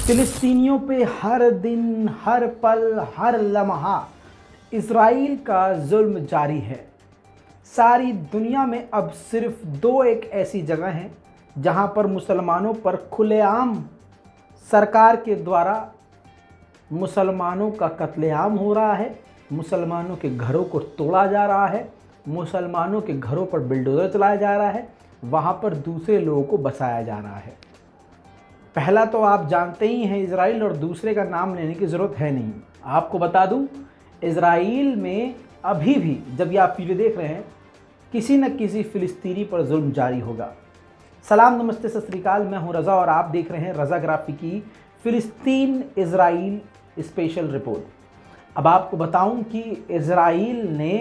फिलिस्तीनियों पे हर दिन, हर पल, हर लम्हा इज़राइल का जुल्म जारी है। सारी दुनिया में अब सिर्फ दो एक ऐसी जगह हैं जहां पर मुसलमानों पर खुलेआम सरकार के द्वारा मुसलमानों का कत्लेआम हो रहा है, मुसलमानों के घरों को तोड़ा जा रहा है, मुसलमानों के घरों पर बिल्डोज़र चलाया जा रहा है, वहाँ पर दूसरे लोगों को बसाया जा रहा है। पहला तो आप जानते ही हैं इज़राइल, और दूसरे का नाम लेने की ज़रूरत है नहीं। आपको बता दूं, इज़राइल में अभी भी जब ये आप वीडियो देख रहे हैं किसी न किसी फ़िलिस्तीनी पर जुल्म जारी होगा। सलाम, नमस्ते, सत श्री अकाल। मैं हूं रज़ा और आप देख रहे हैं रज़ाग्राफी की फ़िलिस्तीन इज़राइल स्पेशल रिपोर्ट। अब आपको बताऊं कि इज़राइल ने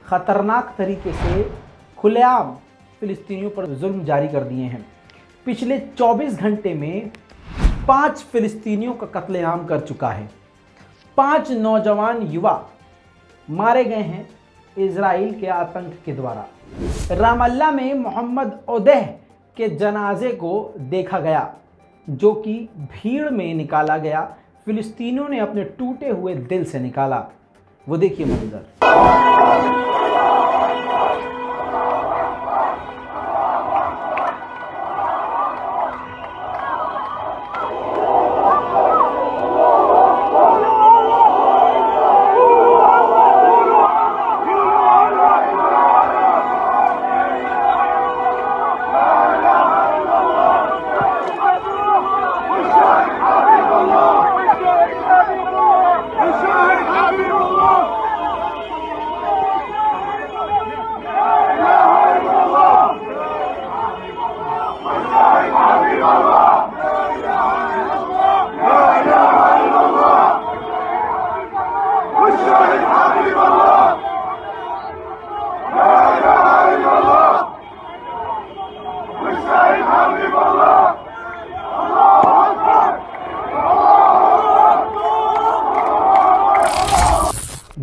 ख़तरनाक तरीके से खुलेआम फ़िलिस्तीनियों पर जुल्म जारी कर दिए हैं। पिछले 24 घंटे में 5 फ़िलिस्तीनियों का कत्लेआम कर चुका है। 5 नौजवान युवा मारे गए हैं इज़राइल के आतंक के द्वारा। रामल्ला में मोहम्मद ओदेह के जनाजे को देखा गया, जो कि भीड़ में निकाला गया। फ़िलिस्तीनियों ने अपने टूटे हुए दिल से निकाला। वो देखिए मंजर।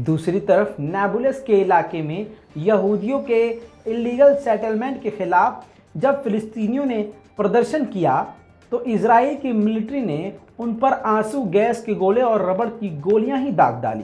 दूसरी तरफ नाबुलस के इलाके में यहूदियों के इलीगल सेटलमेंट के खिलाफ जब फिलिस्तीनियों ने प्रदर्शन किया तो इजराइल की मिलिट्री ने उन पर आंसू गैस के गोले और रबड़ की गोलियां ही दाग डाली।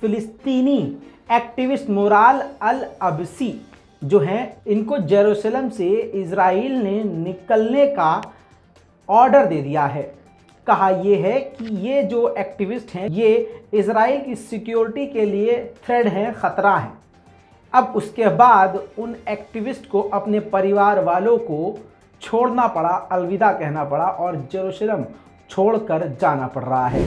फिलिस्तीनी एक्टिविस्ट मोराल अल अब्सी जो हैं, इनको जेरूसलम से इज़राइल ने निकलने का ऑर्डर दे दिया है। कहा यह है कि ये जो एक्टिविस्ट हैं ये इज़राइल की सिक्योरिटी के लिए थ्रेट हैं, ख़तरा है। अब उसके बाद उन एक्टिविस्ट को अपने परिवार वालों को छोड़ना पड़ा, अलविदा कहना पड़ा और जेरूसलम छोड़कर जाना पड़ रहा है।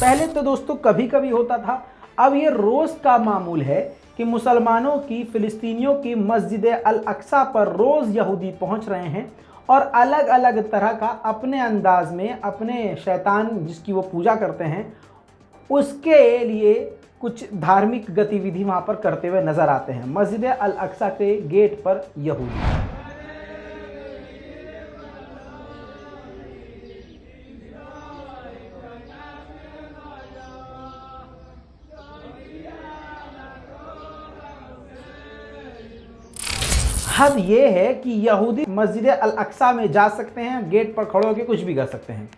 पहले तो दोस्तों कभी कभी होता था, अब ये रोज़ का मामूल है कि मुसलमानों की, फ़िलिस्तीनियों की मस्जिद अल अक्सा पर रोज़ यहूदी पहुंच रहे हैं और अलग अलग तरह का अपने अंदाज में अपने शैतान जिसकी वो पूजा करते हैं उसके लिए कुछ धार्मिक गतिविधि वहाँ पर करते हुए नज़र आते हैं। मस्जिद अल अक्सा के गेट पर यहूदी। हद ये है कि यहूदी मस्जिद अल अक्सा में जा सकते हैं, गेट पर खड़े होकर कुछ भी कर सकते हैं,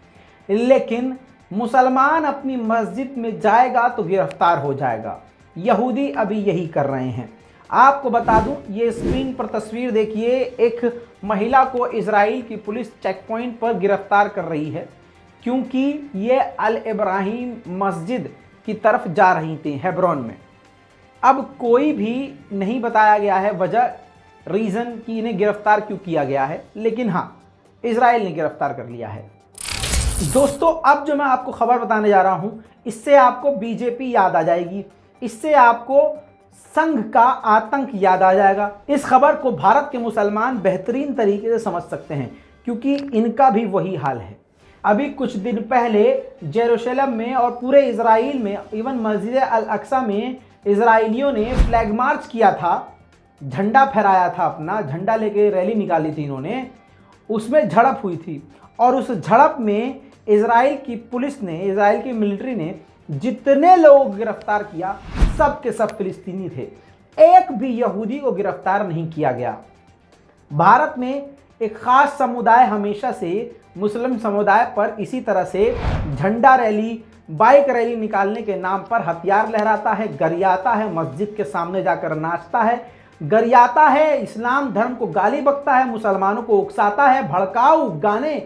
लेकिन मुसलमान अपनी मस्जिद में जाएगा तो गिरफ्तार हो जाएगा। यहूदी अभी यही कर रहे हैं। आपको बता दूं, ये स्क्रीन पर तस्वीर देखिए, एक महिला को इजराइल की पुलिस चेक पॉइंट पर गिरफ्तार कर रही है क्योंकि ये अल इब्राहिम मस्जिद की तरफ जा रही थी हेब्रोन में। अब कोई भी नहीं बताया गया है वजह, रीज़न कि इन्हें गिरफ्तार क्यों किया गया है, लेकिन हाँ, इजराइल ने गिरफ्तार कर लिया है। दोस्तों, अब जो मैं आपको खबर बताने जा रहा हूं, इससे आपको बीजेपी याद आ जाएगी, इससे आपको संघ का आतंक याद आ जाएगा। इस खबर को भारत के मुसलमान बेहतरीन तरीके से समझ सकते हैं क्योंकि इनका भी वही हाल है। अभी कुछ दिन पहले जेरूशलम में और पूरे इजराइल में, इवन मस्जिद अल अक्सा में इजराइलियों ने फ्लैग मार्च किया था, झंडा फहराया था, अपना झंडा लेके रैली निकाली थी इन्होंने। उसमें झड़प हुई थी और उस झड़प में इजराइल की पुलिस ने, इजराइल की मिलिट्री ने जितने लोगों को गिरफ्तार किया सब के सब फिलिस्तीनी थे, एक भी यहूदी को गिरफ्तार नहीं किया गया। भारत में एक खास समुदाय हमेशा से मुस्लिम समुदाय पर इसी तरह से झंडा रैली, बाइक रैली निकालने के नाम पर हथियार लहराता है, गरियाता है, मस्जिद के सामने जाकर नाचता है, गरियाता है, इस्लाम धर्म को गाली बकता है, मुसलमानों को उकसाता है, भड़काऊ गाने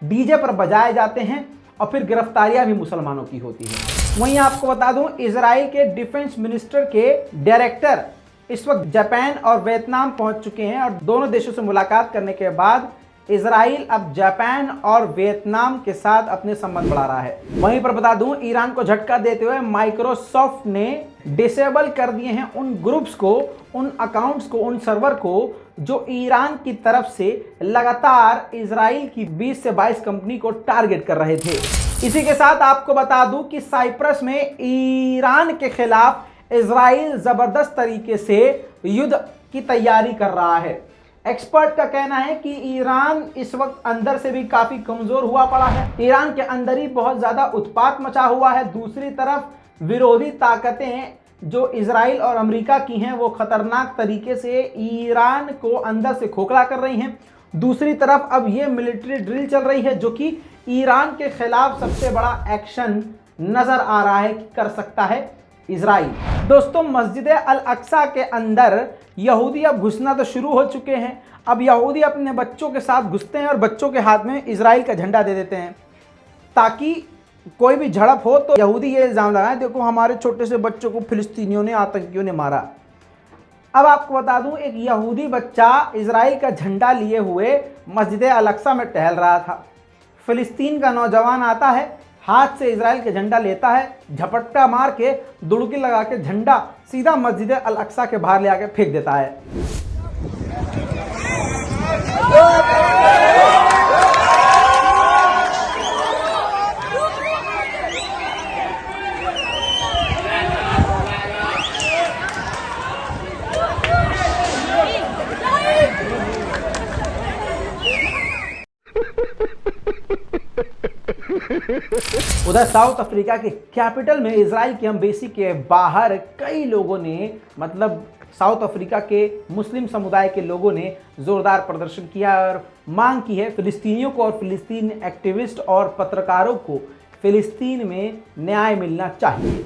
डीजे पर बजाए जाते हैं और फिर गिरफ्तारियां भी मुसलमानों की होती है। वहीं आपको बता दूं, इजराइल के डिफेंस मिनिस्टर के डायरेक्टर इस वक्त जापान और वियतनाम पहुंच चुके हैं और दोनों देशों से मुलाकात करने के बाद इजराइल अब जापान और वियतनाम के साथ अपने संबंध बढ़ा रहा है। वहीं पर बता दूं, ईरान को झटका देते हुए माइक्रोसॉफ्ट ने डिसेबल कर दिए हैं उन ग्रुप्स को, उन अकाउंट्स को, उन सर्वर को जो ईरान की तरफ से लगातार इजराइल की 20 से 22 कंपनी को टारगेट कर रहे थे। इसी के साथ आपको बता दूं कि साइप्रस में ईरान के खिलाफ इजराइल जबरदस्त तरीके से युद्ध की तैयारी कर रहा है। एक्सपर्ट का कहना है कि ईरान इस वक्त अंदर से भी काफी कमजोर हुआ पड़ा है, ईरान के अंदर ही बहुत ज्यादा उत्पात मचा हुआ है। दूसरी तरफ विरोधी ताकतें जो इजराइल और अमेरिका की हैं वो खतरनाक तरीके से ईरान को अंदर से खोखला कर रही हैं। दूसरी तरफ अब ये मिलिट्री ड्रिल चल रही है जो कि ईरान के खिलाफ सबसे बड़ा एक्शन नजर आ रहा है कि कर सकता है इजराइल। दोस्तों, मस्जिद अल अक्सा के अंदर यहूदी अब घुसना तो शुरू हो चुके हैं। अब यहूदी अपने बच्चों के साथ घुसते हैं और बच्चों के हाथ में इजराइल का झंडा दे देते हैं ताकि कोई भी झड़प हो तो यहूदी ये इल्ज़ाम लगाएं, देखो हमारे छोटे से बच्चों को फिलिस्तीनियों ने, आतंकियों ने मारा। अब आपको बता दूं, एक यहूदी बच्चा इजराइल का झंडा लिए हुए मस्जिद अल अक्सा में टहल रहा था। फिलिस्तीन का नौजवान आता है, हाथ से इजराइल का झंडा लेता है, झपट्टा मार के दुड़की लगा के झंडा सीधा मस्जिद अल अक्सा के बाहर ले आके फेंक देता है। उधर साउथ अफ्रीका के कैपिटल में इजराइल की एम्बेसी के बाहर कई लोगों ने, मतलब साउथ अफ्रीका के मुस्लिम समुदाय के लोगों ने जोरदार प्रदर्शन किया और मांग की है फिलिस्तीनियों को और फिलिस्तीन एक्टिविस्ट और पत्रकारों को फिलिस्तीन में न्याय मिलना चाहिए।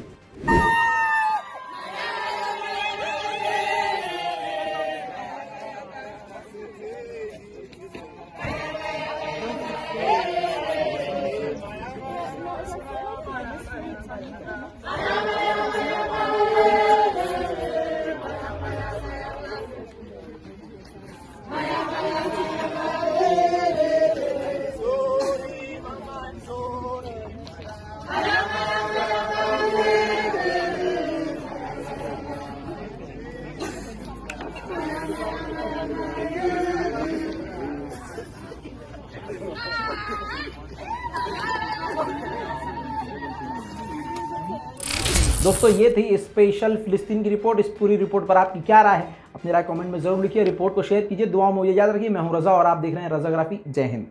दोस्तों, ये थी स्पेशल फिलिस्तीन की रिपोर्ट। इस पूरी रिपोर्ट पर आपकी क्या राय है? अपनी राय कमेंट में जरूर लिखिए, रिपोर्ट को शेयर कीजिए, दुआओं में याद रखिए। मैं हूं रजा और आप देख रहे हैं रजाग्राफी। जय हिंद।